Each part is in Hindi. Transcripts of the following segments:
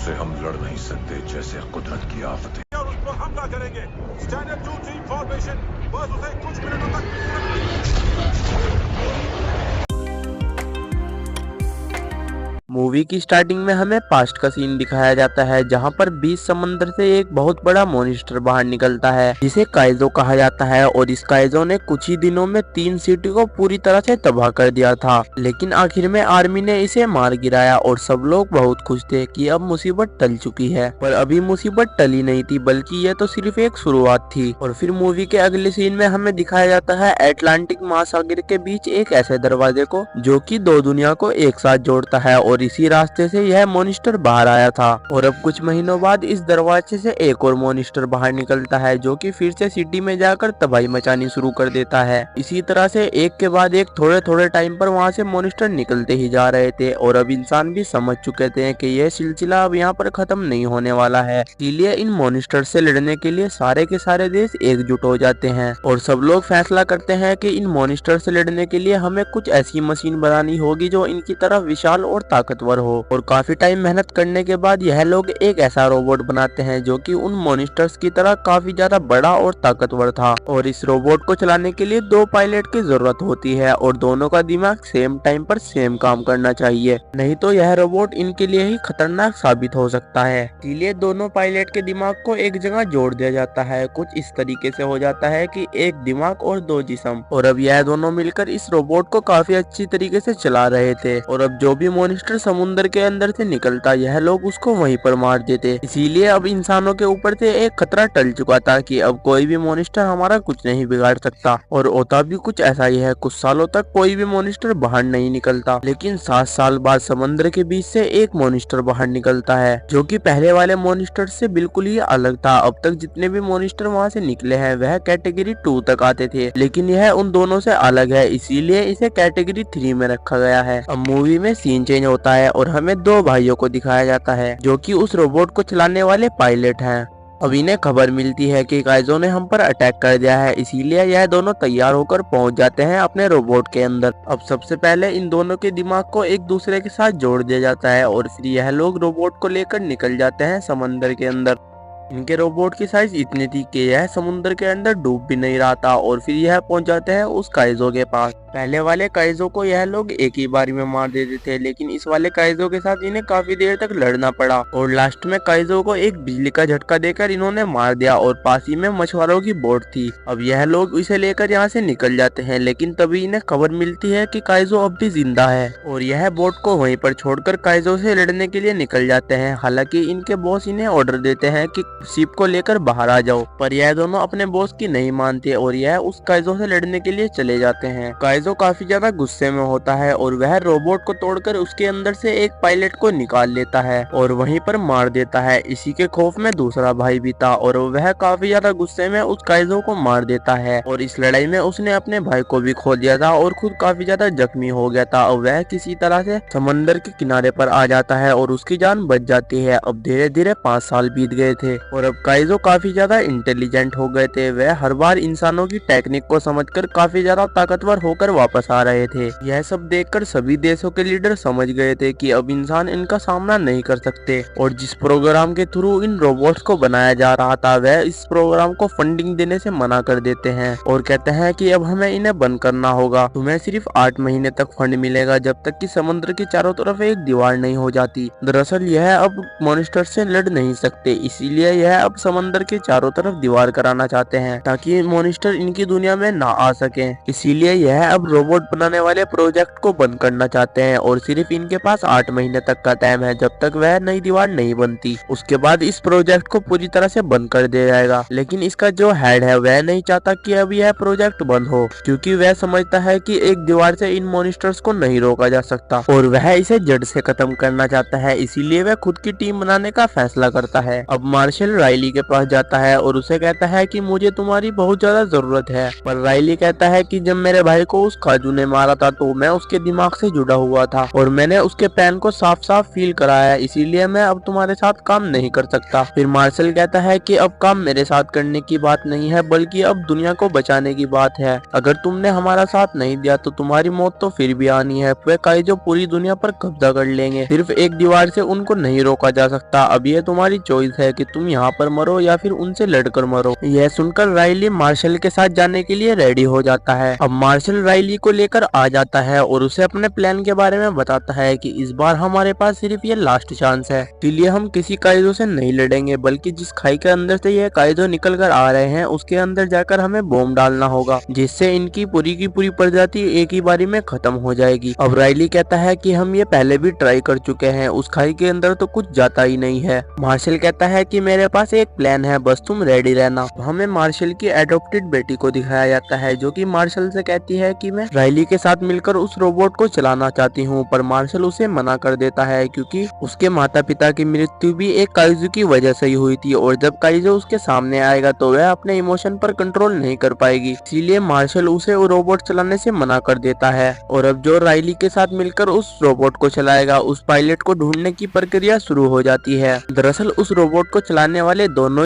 से हम लड़ नहीं सकते जैसे कुदरत की आफतें। और उस पर हमला करेंगे। Standard 2-3 formation. बस उसे कुछ मिनटों तक मूवी की स्टार्टिंग में हमें पास्ट का सीन दिखाया जाता है, जहां पर बीच समंदर से एक बहुत बड़ा मॉन्स्टर बाहर निकलता है जिसे काइजो कहा जाता है। और इस काइजो ने कुछ ही दिनों में 3 सिटी को पूरी तरह से तबाह कर दिया था, लेकिन आखिर में आर्मी ने इसे मार गिराया और सब लोग बहुत खुश थे कि अब मुसीबत टल चुकी है। पर अभी मुसीबत टली नहीं थी, बल्कि यह तो सिर्फ एक शुरुआत थी। और फिर मूवी के अगले सीन में हमें दिखाया जाता है अटलांटिक महासागर के बीच एक ऐसे दरवाजे को जो कि 2 दुनिया को एक साथ जोड़ता है, और इसी रास्ते से यह मॉन्स्टर बाहर आया था। और अब कुछ महीनों बाद इस दरवाजे से एक और मॉन्स्टर बाहर निकलता है जो कि फिर से सिटी में जाकर तबाही मचानी शुरू कर देता है। इसी तरह से एक के बाद एक थोड़े थोड़े टाइम पर वहाँ से मॉन्स्टर निकलते ही जा रहे थे। और अब इंसान भी समझ चुके थे कि यह सिलसिला अब यहाँ पर खत्म नहीं होने वाला है। इसलिए इन मॉन्स्टर से लड़ने के लिए सारे के सारे देश एकजुट हो जाते हैं और सब लोग फैसला करते हैं कि इन मॉन्स्टर से लड़ने के लिए हमें कुछ ऐसी मशीन बनानी होगी जो इनकी तरह विशाल और ताकतवर हो। और काफी टाइम मेहनत करने के बाद यह लोग एक ऐसा रोबोट बनाते हैं जो कि उन मॉन्स्टर्स की तरह काफी ज्यादा बड़ा और ताकतवर था। और इस रोबोट को चलाने के लिए 2 पायलट की जरूरत होती है और दोनों का दिमाग सेम टाइम पर सेम काम करना चाहिए, नहीं तो यह रोबोट इनके लिए ही खतरनाक साबित हो सकता है। इसलिए दोनों पायलट के दिमाग को एक जगह जोड़ दिया जाता है। कुछ इस तरीके से हो जाता है कि एक दिमाग और 2 जिस्म। और अब यह दोनों मिलकर इस रोबोट को काफी अच्छी तरीके से चला रहे थे। और अब जो भी मॉन्स्टर समुद्र के अंदर से निकलता यह लोग उसको वहीं पर मार देते। इसीलिए अब इंसानों के ऊपर से एक खतरा टल चुका था कि अब कोई भी मॉन्स्टर हमारा कुछ नहीं बिगाड़ सकता। और होता भी कुछ ऐसा ही है, कुछ सालों तक कोई भी मॉन्स्टर बाहर नहीं निकलता, लेकिन 7 साल बाद समुद्र के बीच से एक मॉन्स्टर बाहर निकलता है जो कि पहले वाले मॉन्स्टर से बिल्कुल ही अलग था। अब तक जितने भी मॉन्स्टर वहाँ से निकले हैं वह कैटेगरी 2 तक आते थे, लेकिन यह उन दोनों से अलग है, इसीलिए इसे कैटेगरी 3 में रखा गया है। अब मूवी में सीन चेंज होता है और हमें 2 भाइयों को दिखाया जाता है जो कि उस रोबोट को चलाने वाले पायलट हैं। अब इन्हें खबर मिलती है कि काइजो ने हम पर अटैक कर दिया है, इसीलिए यह दोनों तैयार होकर पहुंच जाते हैं अपने रोबोट के अंदर। अब सबसे पहले इन दोनों के दिमाग को एक दूसरे के साथ जोड़ दिया जाता है और फिर यह लोग रोबोट को लेकर निकल जाते हैं समंदर के अंदर। इनके रोबोट की साइज इतनी थी कि यह समुद्र के अंदर डूब भी नहीं रहा था। और फिर यह पहुंच जाते हैं उस काइजो के पास। पहले वाले काइजो को यह लोग एक ही बारी में मार देते थे, लेकिन इस वाले काइजो के साथ इन्हें काफी देर तक लड़ना पड़ा और लास्ट में काइजो को एक बिजली का झटका देकर इन्होंने मार दिया। और पास ही में मछुआरों की बोट थी। अब यह लोग इसे लेकर यहाँ से निकल जाते हैं, लेकिन तभी इन्हें खबर मिलती है कि काइजो अब भी जिंदा है और यह बोट को वहीं पर छोड़कर काइजो से लड़ने के लिए निकल जाते हैं। हालांकि इनके बॉस इन्हें ऑर्डर देते हैं कि शिप को लेकर बाहर आ जाओ, पर यह दोनों अपने बॉस की नहीं मानते और यह उस काइजो से लड़ने के लिए चले जाते हैं। काइजो काफी ज्यादा गुस्से में होता है और वह रोबोट को तोड़कर उसके अंदर से एक पायलट को निकाल लेता है और वहीं पर मार देता है। इसी के खौफ में दूसरा भाई भी था और वह काफी ज्यादा गुस्से में उस काइजो को मार देता है। और इस लड़ाई में उसने अपने भाई को भी खो दिया था और खुद काफी ज्यादा जख्मी हो गया था। और वह किसी तरह से समंदर के किनारे पर आ जाता है और उसकी जान बच जाती है। अब धीरे धीरे 5 साल बीत गए थे और अब काइजो काफी ज्यादा इंटेलिजेंट हो गए थे। वह हर बार इंसानों की टेक्निक को समझकर काफी ज्यादा ताकतवर होकर वापस आ रहे थे। यह सब देखकर सभी देशों के लीडर समझ गए थे कि अब इंसान इनका सामना नहीं कर सकते। और जिस प्रोग्राम के थ्रू इन रोबोट्स को बनाया जा रहा था वह इस प्रोग्राम को फंडिंग देने से मना कर देते हैं और कहते हैं कि अब हमें इन्हें बंद करना होगा। तुम्हें सिर्फ 8 महीने तक फंड मिलेगा जब तक कि समुद्र के चारों तरफ एक दीवार नहीं हो जाती। दरअसल यह अब मॉन्स्टर से लड़ नहीं सकते, इसीलिए यह अब समंदर के चारों तरफ दीवार कराना चाहते हैं ताकि मॉन्स्टर इनकी दुनिया में ना आ सके। इसीलिए यह अब रोबोट बनाने वाले प्रोजेक्ट को बंद करना चाहते हैं और सिर्फ इनके पास 8 महीने तक का टाइम है जब तक वह नई दीवार नहीं बनती। उसके बाद इस प्रोजेक्ट को पूरी तरह से बंद कर दिया जाएगा। लेकिन इसका जो हेड है वह नहीं चाहता कि अब यह प्रोजेक्ट बंद हो, क्योंकि वह समझता है कि एक दीवार से इन मॉन्स्टर्स को नहीं रोका जा सकता और वह इसे जड़ से खत्म करना चाहता है। इसीलिए वह खुद की टीम बनाने का फैसला करता है। अब मार्शल मार्शल राइली के पास जाता है और उसे कहता है कि मुझे तुम्हारी बहुत ज्यादा जरूरत है। पर राइली कहता है कि जब मेरे भाई को उस काजू ने मारा था तो मैं उसके दिमाग से जुड़ा हुआ था और मैंने उसके पैन को साफ साफ फील कराया, इसीलिए मैं अब तुम्हारे साथ काम नहीं कर सकता। फिर मार्शल कहता है कि अब काम मेरे साथ करने की बात नहीं है बल्कि अब दुनिया को बचाने की बात है। अगर तुमने हमारा साथ नहीं दिया तो तुम्हारी मौत तो फिर भी आनी है। वे काइजो पूरी दुनिया पर कब्जा कर लेंगे, सिर्फ एक दीवार से उनको नहीं रोका जा सकता। अब ये तुम्हारी चॉइस है कि तुम यहाँ पर मरो या फिर उनसे लड़कर मरो। यह सुनकर राइली मार्शल के साथ जाने के लिए रेडी हो जाता है। अब मार्शल राइली को लेकर आ जाता है और उसे अपने प्लान के बारे में बताता है कि इस बार हमारे पास सिर्फ ये लास्ट चांस है, इसलिए हम किसी काइजो से नहीं लड़ेंगे बल्कि जिस खाई के अंदर से ये काइजो निकल कर आ रहे हैं उसके अंदर जाकर हमें बॉम्ब डालना होगा, जिससे इनकी पूरी की पूरी प्रजाति एक ही बारी में खत्म हो जाएगी। अब राइली कहता है कि हम ये पहले भी ट्राई कर चुके हैं, उस खाई के अंदर तो कुछ जाता ही नहीं है। मार्शल कहता है कि मेरे पास एक प्लान है, बस तुम रेडी रहना। हमें मार्शल की एडॉप्टेड बेटी को दिखाया जाता है जो कि मार्शल से कहती है कि मैं राइली के साथ मिलकर उस रोबोट को चलाना चाहती हूँ, पर मार्शल उसे मना कर देता है क्योंकि उसके माता पिता की मृत्यु भी एक काइजो की वजह से ही हुई थी और जब काइजो उसके सामने आएगा तो वह अपने इमोशन पर कंट्रोल नहीं कर पाएगी, इसीलिए मार्शल उसे रोबोट चलाने से मना कर देता है। और अब जो राइली के साथ मिलकर उस रोबोट को चलाएगा उस पायलट को ढूंढने की प्रक्रिया शुरू हो जाती है। दरअसल उस रोबोट को चलाने वाले दोनों,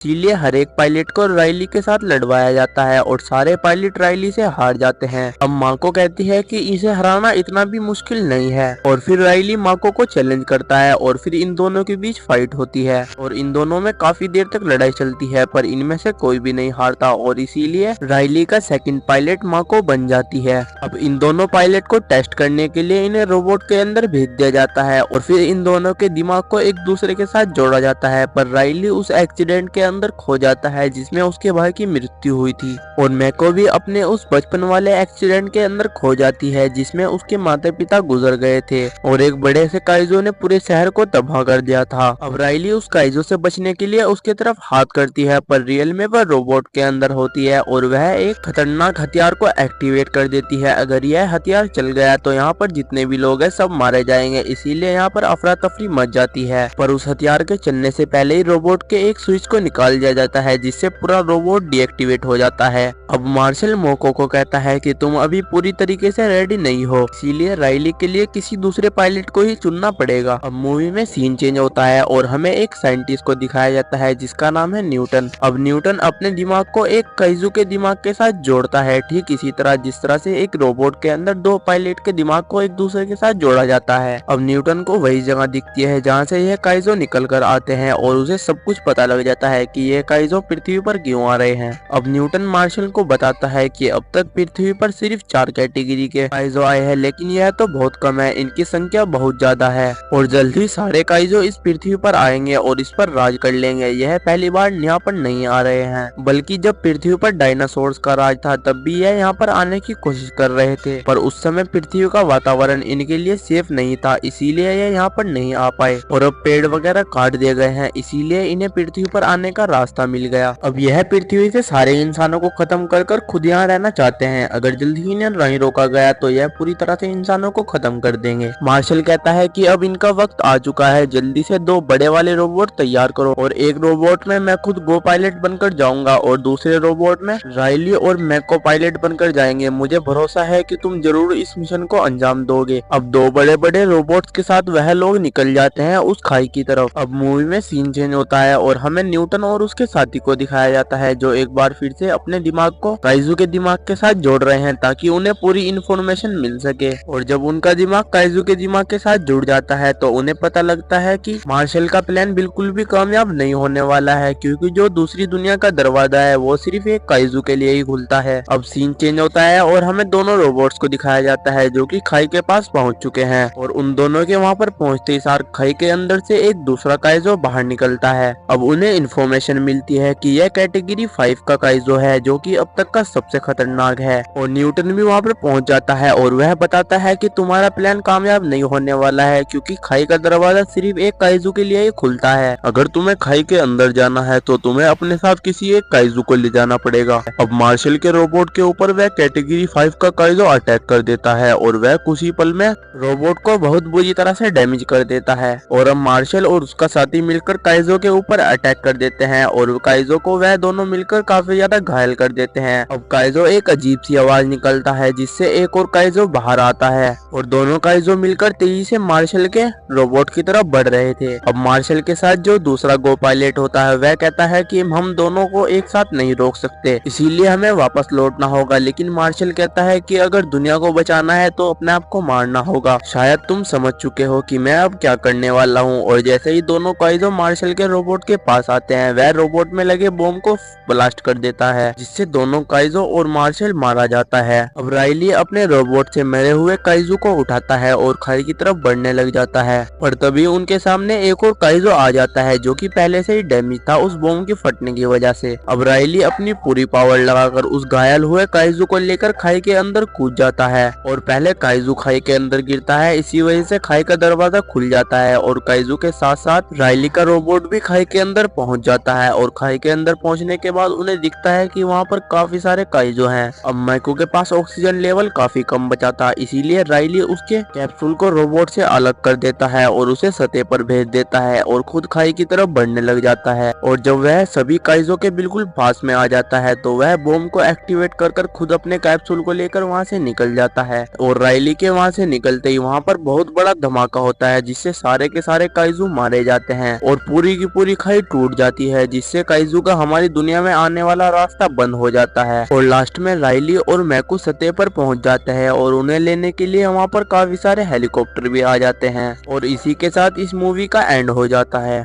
इसीलिए हर एक पायलट को राइली के साथ लड़वाया जाता है और सारे पायलट राइली से हार जाते हैं। अब माको कहती है कि इसे हराना इतना भी मुश्किल नहीं है और फिर राइली माको को चैलेंज करता है और फिर इन दोनों के बीच फाइट होती है और इन दोनों में काफी देर तक लड़ाई चलती है, पर इनमें से कोई भी नहीं हारता और इसीलिए राइली का सेकंड पायलट माको बन जाती है। अब इन दोनों पायलट को टेस्ट करने के लिए इन्हें रोबोट के अंदर भेज दिया जाता है और फिर इन दोनों के दिमाग को एक दूसरे के साथ जोड़ा जाता है, पर राइली उस एक्सीडेंट के अंदर खो जाता है जिसमें उसके भाई की मृत्यु हुई थी और मैको भी अपने उस बचपन वाले एक्सीडेंट के अंदर खो जाती है जिसमें उसके माता पिता गुजर गए थे और एक बड़े से काइजो ने पूरे शहर को तबाह कर दिया था। अब राइली उस काइजो से बचने के लिए उसके तरफ हाथ करती है, पर रियल में वह रोबोट के अंदर होती है और वह एक खतरनाक हथियार को एक्टिवेट कर देती है। अगर यह हथियार चल गया तो यहाँ पर जितने भी लोग हैं सब मारे जाएंगे, इसीलिए यहाँ पर अफरा तफरी मच जाती है। पर उस हथियार के चलने से पहले ही रोबोट के एक स्विच को निकाल दिया जाता है जिससे पूरा रोबोट डीएक्टिवेट हो जाता है। अब मार्शल मोको को कहता है कि तुम अभी पूरी तरीके से रेडी नहीं हो, इसीलिए राइली के लिए किसी दूसरे पायलट को ही चुनना पड़ेगा। अब मूवी में सीन चेंज होता है और हमें एक साइंटिस्ट को दिखाया जाता है जिसका नाम है न्यूटन। अब न्यूटन अपने दिमाग को एक काइजू के दिमाग के साथ जोड़ता है, ठीक इसी तरह जिस तरह से एक रोबोट के अंदर दो पायलट के दिमाग को एक दूसरे के साथ जोड़ा जाता है। अब न्यूटन को वही जगह दिखती है जहाँ से यह काइजो निकल कर आते हैं और उसे सब कुछ पता लग जाता है कि ये काइजो पृथ्वी पर क्यों आ रहे हैं। अब न्यूटन मार्शल को बताता है कि अब तक पृथ्वी पर सिर्फ 4 कैटेगरी के काइजो आए हैं, लेकिन यह तो बहुत कम है, इनकी संख्या बहुत ज्यादा है और जल्द ही सारे काइजो इस पृथ्वी पर आएंगे और इस पर राज कर लेंगे। यह पहली बार यहाँ पर नहीं आ रहे हैं, बल्कि जब पृथ्वी पर डायनासोर्स का राज था तब भी यह यहाँ पर आने की कोशिश कर रहे थे, पर उस समय पृथ्वी का वातावरण इनके लिए सेफ नहीं था, इसीलिए यह यहाँ पर नहीं आ पाए और अब पेड़ वगैरह काट दिए गए हैं, इसीलिए इन्हें पृथ्वी पर आने का रास्ता मिल गया। अब यह पृथ्वी से सारे इंसानों को खत्म कर कर खुद यहाँ रहना चाहते हैं। अगर जल्द ही इन्हें नहीं रोका गया तो यह पूरी तरह से इंसानों को खत्म कर देंगे। मार्शल कहता है कि अब इनका वक्त आ चुका है, जल्दी से 2 बड़े वाले रोबोट तैयार करो और एक रोबोट में मैं खुद गो पायलट बनकर जाऊंगा और दूसरे रोबोट में राइली और मैको पायलट बनकर जाएंगे। मुझे भरोसा है कि तुम जरूर इस मिशन को अंजाम दोगे। अब 2 बड़े बड़े रोबोट्स के साथ वह लोग निकल जाते हैं उस खाई की तरफ। अब मूवी में सीन चेंज होता है और हमें न्यूटन और उसके साथी को दिखाया जाता है जो एक बार फिर से अपने दिमाग को काइजू के दिमाग के साथ जोड़ रहे हैं ताकि उन्हें पूरी इन्फॉर्मेशन मिल सके। और जब उनका दिमाग काइजू के दिमाग के साथ जुड़ जाता है तो उन्हें पता लगता है कि मार्शल का प्लान बिल्कुल भी कामयाब नहीं होने वाला है, क्योंकि जो दूसरी दुनिया का दरवाजा है वो सिर्फ एक काइजू के लिए ही खुलता है। अब सीन चेंज होता है और हमें दोनों रोबोट्स को दिखाया जाता है जो कि खाई के पास पहुंच चुके हैं और उन दोनों के वहां पर पहुंचते ही सार खाई के अंदर से एक दूसरा काइजो बाहर निकलता है। अब उन्हें इन्फॉर्मेशन इन्फॉर्मेशन मिलती है कि यह कैटेगरी 5 का काइजो है जो कि अब तक का सबसे खतरनाक है। और न्यूटन भी वहाँ पर पहुँच जाता है और वह बताता है कि तुम्हारा प्लान कामयाब नहीं होने वाला है, क्योंकि खाई का दरवाजा सिर्फ एक काइजू के लिए ही खुलता है। अगर तुम्हें खाई के अंदर जाना है तो तुम्हें अपने साथ किसी एक काइजू को ले जाना पड़ेगा। अब मार्शल के रोबोट के ऊपर वह कैटेगरी 5 का काइजो अटैक कर देता है और वह कुछ ही पल में रोबोट को बहुत बुरी तरह से डैमेज कर देता है। और अब मार्शल और उसका साथी मिलकर काइजो के ऊपर अटैक कर देते हैं और काइजो को वह दोनों मिलकर काफी ज्यादा घायल कर देते हैं। अब काइजो एक अजीब सी आवाज निकलता है जिससे एक और काइजो बाहर आता है और दोनों काइजो मिलकर तेजी से मार्शल के रोबोट की तरफ बढ़ रहे थे। अब मार्शल के साथ जो दूसरा गो पायलट होता है वह कहता है कि हम दोनों को एक साथ नहीं रोक सकते, इसीलिए हमें वापस लौटना होगा। लेकिन मार्शल कहता है कि अगर दुनिया को बचाना है तो अपने आप को मारना होगा। शायद तुम समझ चुके हो कि मैं अब क्या करने वाला हूँ। और जैसे ही दोनों काइजो मार्शल के रोबोट के पास आते हैं वह रोबोट में लगे बम को ब्लास्ट कर देता है, जिससे दोनों काइजो और मार्शल मारा जाता है। अब राइली अपने रोबोट से मरे हुए काइजो को उठाता है और खाई की तरफ बढ़ने लग जाता है, पर तभी उनके सामने एक और काइजो आ जाता है जो कि पहले से ही डैमेज था उस बम के फटने की वजह से। अब राइली अपनी पूरी पावर लगाकर उस घायल हुए काइजो को लेकर खाई के अंदर कूद जाता है और पहले काइजो खाई के अंदर गिरता है। इसी वजह से खाई का दरवाजा खुल जाता है और काइजो के साथ साथ राइली का रोबोट भी खाई के अंदर पहुंच जाता है। और खाई के अंदर पहुंचने के बाद उन्हें दिखता है कि वहां पर काफी सारे काइजो हैं। अब माइको के पास ऑक्सीजन लेवल काफी कम बचा था, इसीलिए राइली उसके कैप्सूल को रोबोट से अलग कर देता है और उसे सतह पर भेज देता है और खुद खाई की तरफ बढ़ने लग जाता है। और जब वह सभी काइजो के बिल्कुल पास में आ जाता है तो वह बम को एक्टिवेट कर खुद अपने कैप्सूल को लेकर वहां से निकल जाता है। और राइली के वहां से निकलते ही वहां पर बहुत बड़ा धमाका होता है जिससे सारे के सारे काइजू मारे जाते हैं और पूरी की पूरी खाई टूट जाती है, जिससे काइजू का हमारी दुनिया में आने वाला रास्ता बंद हो जाता है। और लास्ट में राइली और मैकू सतह पर पहुंच जाते हैं और उन्हें लेने के लिए वहां पर काफी सारे हेलीकॉप्टर भी आ जाते हैं। और इसी के साथ इस मूवी का एंड हो जाता है।